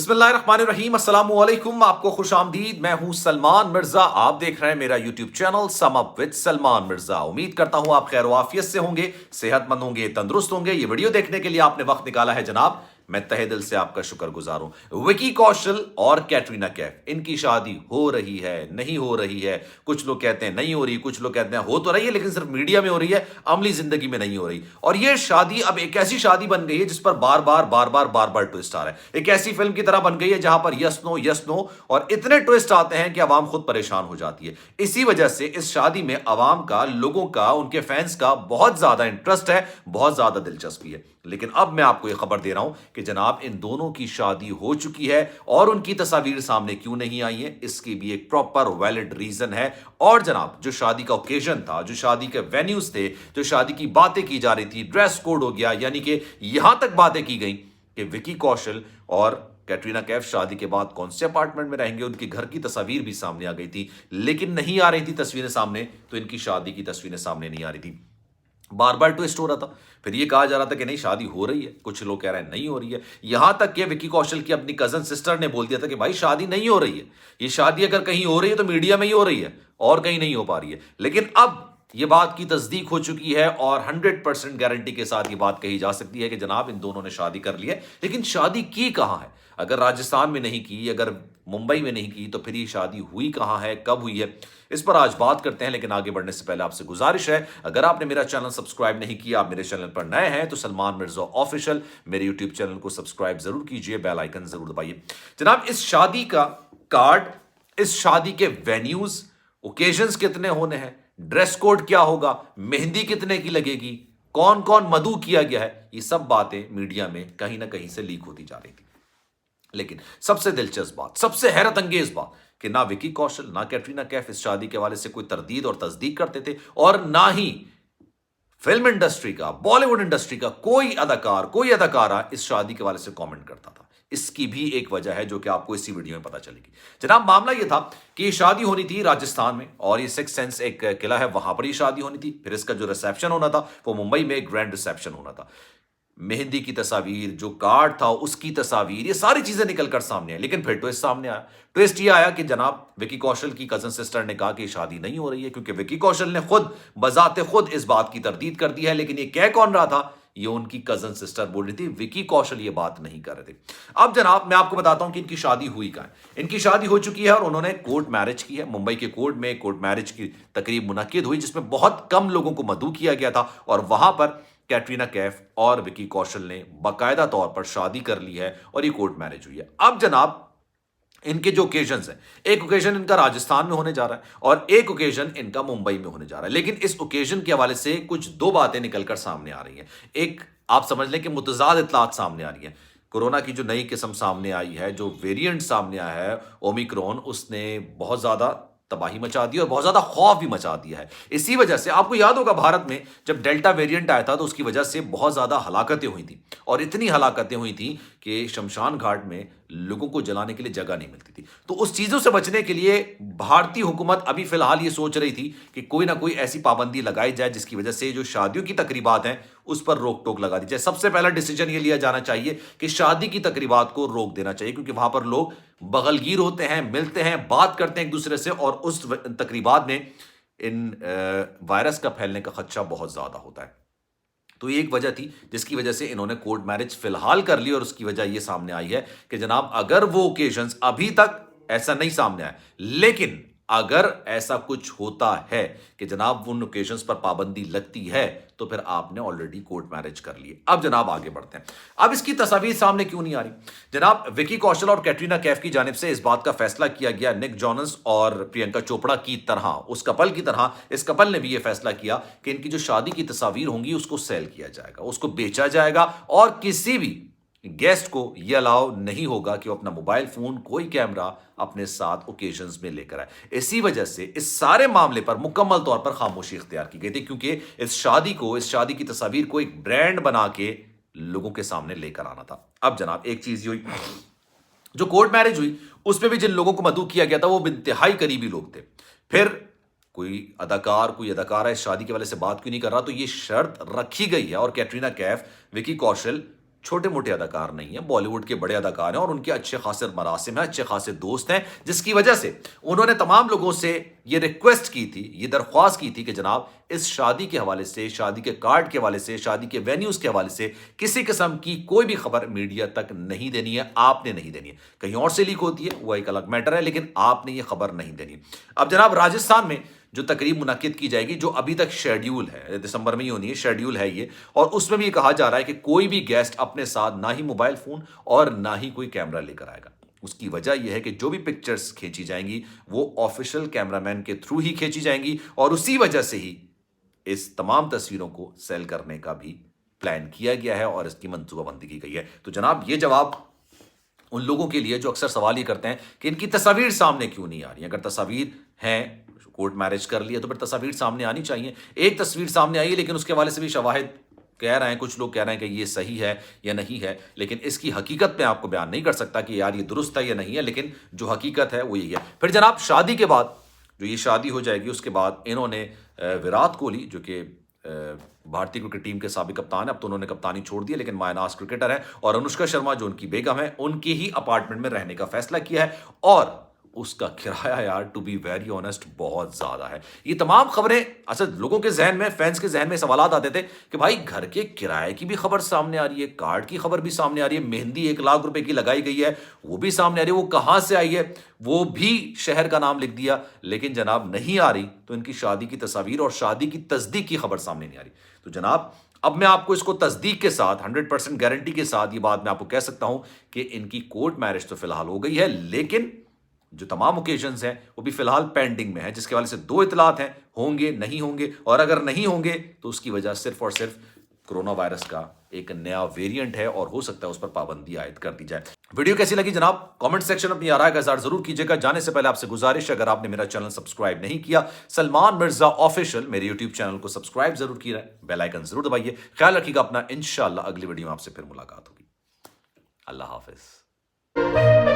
बिस्मिल्लाहिर्रहमानिर्रहीम अस्सलाम वालेकुम। आपको खुश आमदीद। मैं हूं सलमान मिर्जा। आप देख रहे हैं मेरा YouTube channel sum up with Salman Mirza. उम्मीद करता हूं आप खैर वाफियत से होंगे, सेहतमंद होंगे, तंदुरुस्त होंगे। ये वीडियो देखने के लिए आपने वक्त निकाला है जनाब, मैं तहे दिल से आपका शुक्रगुजार हूं। विकी कौशल और कैटरीना कैफ, इनकी शादी हो रही है, नहीं हो रही है। कुछ लोग कहते हैं नहीं हो रही, कुछ लोग कहते हैं हो तो रही है लेकिन सिर्फ मीडिया में हो रही है, अमली जिंदगी में नहीं हो रही। और यह शादी अब एक ऐसी शादी बन गई है जिस पर बार बार ट्विस्ट आ रहा है। एक ऐसी फिल्म की तरह बन गई है जहां पर यस नो और इतने ट्विस्ट आते हैं कि आवाम खुद परेशान हो जाती है। इसी वजह से इस शादी में आवाम का, लोगों का, उनके फैंस का बहुत ज्यादा इंटरेस्ट है, बहुत ज्यादा दिलचस्पी है। लेकिन अब मैं आपको यह खबर दे रहा हूं कि जनाब इन दोनों की शादी हो चुकी है और उनकी तस्वीर सामने क्यों नहीं आई है, इसकी भी एक प्रॉपर वैलिड रीजन है। और जनाब जो शादी का ओकेजन था, जो शादी के वेन्यूज थे, जो शादी की बातें की जा रही थी, ड्रेस कोड हो गया, यानी कि यहां तक बातें की गई कि विकी कौशल और कैटरीना कैफ शादी के बाद कौन से अपार्टमेंट में रहेंगे, उनकी घर की तस्वीर भी सामने आ गई थी। लेकिन नहीं आ रही थी तस्वीरें सामने, तो इनकी शादी की तस्वीरें सामने नहीं आ रही थी। बार बार ट्विस्ट हो रहा था। फिर ये कहा जा रहा था कि नहीं शादी हो रही है, कुछ लोग कह रहे हैं नहीं हो रही है। यहां तक कि विकी कौशल की अपनी कजन सिस्टर ने बोल दिया था कि भाई शादी नहीं हो रही है, ये शादी अगर कहीं हो रही है तो मीडिया में ही हो रही है और कहीं नहीं हो पा रही है। लेकिन अब ये बात की तस्दीक हो चुकी है और 100% गारंटी के साथ ये बात कही जा सकती है कि जनाब इन दोनों ने शादी कर ली है। लेकिन शादी की कहां है? अगर राजस्थान में नहीं की, अगर मुंबई में नहीं की, तो फिर ये शादी हुई कहां है, कब हुई है, इस पर आज बात करते हैं। लेकिन आगे बढ़ने से पहले आपसे गुजारिश है, अगर आपने मेरा चैनल सब्सक्राइब नहीं किया, आप मेरे चैनल पर नए हैं, तो सलमान मिर्जा ऑफिशियल मेरे यूट्यूब चैनल को सब्सक्राइब जरूर कीजिए, बेल आइकन जरूर दबाइए। जनाब इस शादी का कार्ड, इस शादी के वेन्यूज, ओकेजन्स कितने होने हैं, ड्रेस कोड क्या होगा, मेहंदी कितने की लगेगी, कौन कौन मधु किया गया है, ये सब बातें मीडिया में कहीं ना कहीं से लीक होती जा रही थी। लेकिन सबसे दिलचस्प बात, सबसे हैरत अंगेज बात कि ना विकी कौशल ना कैटरीना कैफ इस शादी के हवाले से कोई तरदीद और तस्दीक करते थे, और ना ही फिल्म इंडस्ट्री का, बॉलीवुड इंडस्ट्री का कोई अदाकार, कोई अदाकारा इस शादी के हवाले से कमेंट करता था। इसकी भी एक वजह है जो कि आपको इसी वीडियो में पता चलेगी। जनाब मामला यह था कि ये शादी होनी थी राजस्थान में, और ये सिक्स सेंस एक किला है, वहां पर ये शादी होनी थी। फिर इसका जो रिसेप्शन होना था वो मुंबई में एक ग्रैंड रिसेप्शन होना था। मेहंदी की तस्वीर, जो कार्ड था उसकी तस्वीर, ये सारी चीजें निकलकर सामने आई। लेकिन फिर ट्विस्ट सामने आया। ट्विस्ट ये आया कि जनाब विकी कौशल की कजन सिस्टर ने कहा कि शादी नहीं हो रही है, क्योंकि विकी कौशल ने खुद बजाते खुद इस बात की तरदीद कर दी है। लेकिन ये कह कौन रहा था? ये उनकी कजन सिस्टर बोल रही थी, विकी कौशल ये बात नहीं कर रहे थे। अब जनाब मैं आपको बताता हूं कि इनकी शादी हुई कहां है। इनकी शादी हो चुकी है और उन्होंने कोर्ट मैरिज की है। मुंबई के कोर्ट में कोर्ट मैरिज की तकरीब मुनक्किद हुई, जिसमें बहुत कम लोगों को मदऊ किया गया था, और वहां पर कैटरीना कैफ और विकी कौशल ने बाकायदा तौर पर शादी कर ली है और ये कोर्ट मैरिज हुई है। अब जनाब इनके जो ओकेजन्स हैं, एक ओकेजन इनका राजस्थान में होने जा रहा है और एक ओकेजन इनका मुंबई में होने जा रहा है। लेकिन इस ओकेजन के हवाले से कुछ दो बातें निकलकर सामने आ रही हैं। एक आप समझ लें कि मुतजाद इतलात सामने आ रही है। कोरोना की जो नई किस्म सामने आई है, जो वेरिएंट सामने आया है ओमिक्रॉन, उसने बहुत ज्यादा तबाही मचा दी और बहुत ज्यादा खौफ भी मचा दिया है। इसी वजह से आपको याद होगा भारत में जब डेल्टा वेरिएंट आया था तो उसकी वजह से बहुत ज्यादा हलाकतें हुई थी, और इतनी हलाकतें हुई थी कि शमशान घाट में लोगों को जलाने के लिए जगह नहीं मिलती थी। तो उस चीजों से बचने के लिए भारतीय हुकूमत अभी फिलहाल ये सोच रही थी कि कोई ना कोई ऐसी पाबंदी लगाई जाए जिसकी वजह से जो शादियों की तकरीबात हैं उस पर रोक टोक लगा दी जाए। सबसे पहला डिसीजन ये लिया जाना चाहिए कि शादी की तकरीबात को रोक देना चाहिए, क्योंकि वहां पर लोग बगलगीर होते हैं, मिलते हैं, बात करते हैं एक दूसरे से, और उस तकरीबात में इन वायरस का फैलने का खदशा बहुत ज्यादा होता है। तो ये एक वजह थी जिसकी वजह से इन्होंने कोर्ट मैरिज फिलहाल कर ली, और उसकी वजह ये सामने आई है कि जनाब अगर वो ओकेजन्स, अभी तक ऐसा नहीं सामने आया, लेकिन अगर ऐसा कुछ होता है कि जनाब उन ओकेजन्स पर पाबंदी लगती है, तो फिर आपने ऑलरेडी कोर्ट मैरिज कर ली। अब जनाब आगे बढ़ते हैं। अब इसकी तस्वीर सामने क्यों नहीं आ रही? जनाब विकी कौशल और कैटरीना कैफ की जानिब से इस बात का फैसला किया गया, निक जोनस और प्रियंका चोपड़ा की तरह, उस कपल की तरह इस कपल ने भी यह फैसला किया कि इनकी जो शादी की तस्वीर होंगी उसको सेल किया जाएगा, उसको बेचा जाएगा, और किसी भी गेस्ट को यह अलाउ नहीं होगा कि वो अपना मोबाइल फोन, कोई कैमरा अपने साथ ओकेजन्स में लेकर आए। इसी वजह से इस सारे मामले पर मुकम्मल तौर पर खामोशी इख्तियार की गई थी, क्योंकि इस शादी की तस्वीर को एक ब्रांड बना के लोगों के सामने लेकर आना था। अब जनाब एक चीज हुई, जो कोर्ट मैरिज हुई उसमें भी जिन लोगों को मदऊ किया गया था वो इंतहाई करीबी लोग थे। फिर कोई अदाकार, कोई अदाकारा इस शादी के वाले से बात क्यों नहीं कर रहा, तो ये शर्त रखी गई है, और कैटरीना कैफ, विकी कौशल छोटे मोटे अदाकार नहीं है, बॉलीवुड के बड़े अदाकार हैं और उनके अच्छे खासे मरासिम हैं, अच्छे खासे दोस्त हैं, जिसकी वजह से उन्होंने तमाम लोगों से ये रिक्वेस्ट की थी, ये दरख्वास्त की थी कि जनाब इस शादी के हवाले से, शादी के कार्ड के हवाले से, शादी के वेन्यूज के हवाले से किसी किस्म की कोई भी खबर मीडिया तक नहीं देनी है, आपने नहीं देनी है। कहीं और से लीक होती है वो एक अलग मैटर है, लेकिन आपने ये खबर नहीं देनी। अब जनाब राजस्थान में जो तकरीब मुनक्किद की जाएगी, जो अभी तक शेड्यूल है, दिसंबर में ही होनी है, शेड्यूल है ये, और उसमें भी ये कहा जा रहा है कि कोई भी गेस्ट अपने साथ ना ही मोबाइल फोन और ना ही कोई कैमरा लेकर आएगा। उसकी वजह यह है कि जो भी पिक्चर्स खींची जाएंगी वो ऑफिशियल कैमरामैन के थ्रू ही खींची जाएंगी, और उसी वजह से ही इस तमाम तस्वीरों को सेल करने का भी प्लान किया गया है और इसकी मंसूबाबंदी की गई है। तो जनाब ये जवाब उन लोगों के लिए जो अक्सर सवाल ये करते हैं कि इनकी तस्वीर सामने क्यों नहीं आ रही। अगर तस्वीर हैं, कोर्ट मैरिज कर लिया, तो फिर तस्वीर सामने आनी चाहिए। एक तस्वीर सामने आई है, लेकिन उसके हवाले से भी शवाहिद कह रहे हैं, कुछ लोग कह रहे हैं कि ये सही है या नहीं है, लेकिन इसकी हकीकत मैं आपको बयान नहीं कर सकता कि यार ये दुरुस्त है या नहीं है, लेकिन जो हकीकत है वो यही है। फिर जनाब शादी के बाद, जो ये शादी हो जाएगी, उसके बाद इन्होंने विराट कोहली, जो कि भारतीय क्रिकेट टीम के साबिक कप्तान है, अब तो उन्होंने कप्तानी छोड़ दी है, लेकिन मायनास क्रिकेटर है, और अनुष्का शर्मा जो उनकी बेगम है, उनके ही अपार्टमेंट में रहने का फैसला किया है, और उसका किराया यार टू बी वेरी ऑनेस्ट बहुत ज्यादा है। ये तमाम खबरें असल लोगों के जहन में, फैंस के जहन में सवाल आते थे कि भाई घर के किराए की भी खबर सामने आ रही है, कार्ड की खबर भी सामने आ रही है, मेहंदी 1 लाख रुपए की लगाई गई है वो भी सामने आ रही है, वो कहां से आई है वो भी शहर का नाम लिख दिया, लेकिन जनाब नहीं आ रही तो इनकी शादी की तस्वीर और शादी की तस्दीक की खबर सामने नहीं आ रही। तो जनाब अब मैं आपको इसको तस्दीक के साथ 100% गारंटी के साथ ये बात मैं आपको कह सकता हूं कि इनकी कोर्ट मैरिज तो फिलहाल हो गई है, लेकिन जो तमाम ओकेजन्स हैं वो भी फिलहाल पेंडिंग में है, जिसके वाले से 2 इतलात हैं, होंगे नहीं होंगे, और अगर नहीं होंगे तो उसकी वजह सिर्फ और सिर्फ कोरोना वायरस का एक नया वेरिएंट है और हो सकता है उस पर पाबंदी आयद कर दी जाए। वीडियो कैसी लगी जनाब कमेंट सेक्शन अपनी राय का इज़हार जरूर कीजिएगा। जाने से पहले आपसे गुजारिश, अगर आपने मेरा चैनल सब्सक्राइब नहीं किया, सलमान मिर्जा ऑफिशियल मेरे यूट्यूब चैनल को सब्सक्राइब जरूर किया, बेल आइकन जरूर दबाइए। ख्याल रखिएगा अपना, इंशाल्लाह अगली वीडियो में आपसे फिर मुलाकात होगी। अल्लाह हाफिज।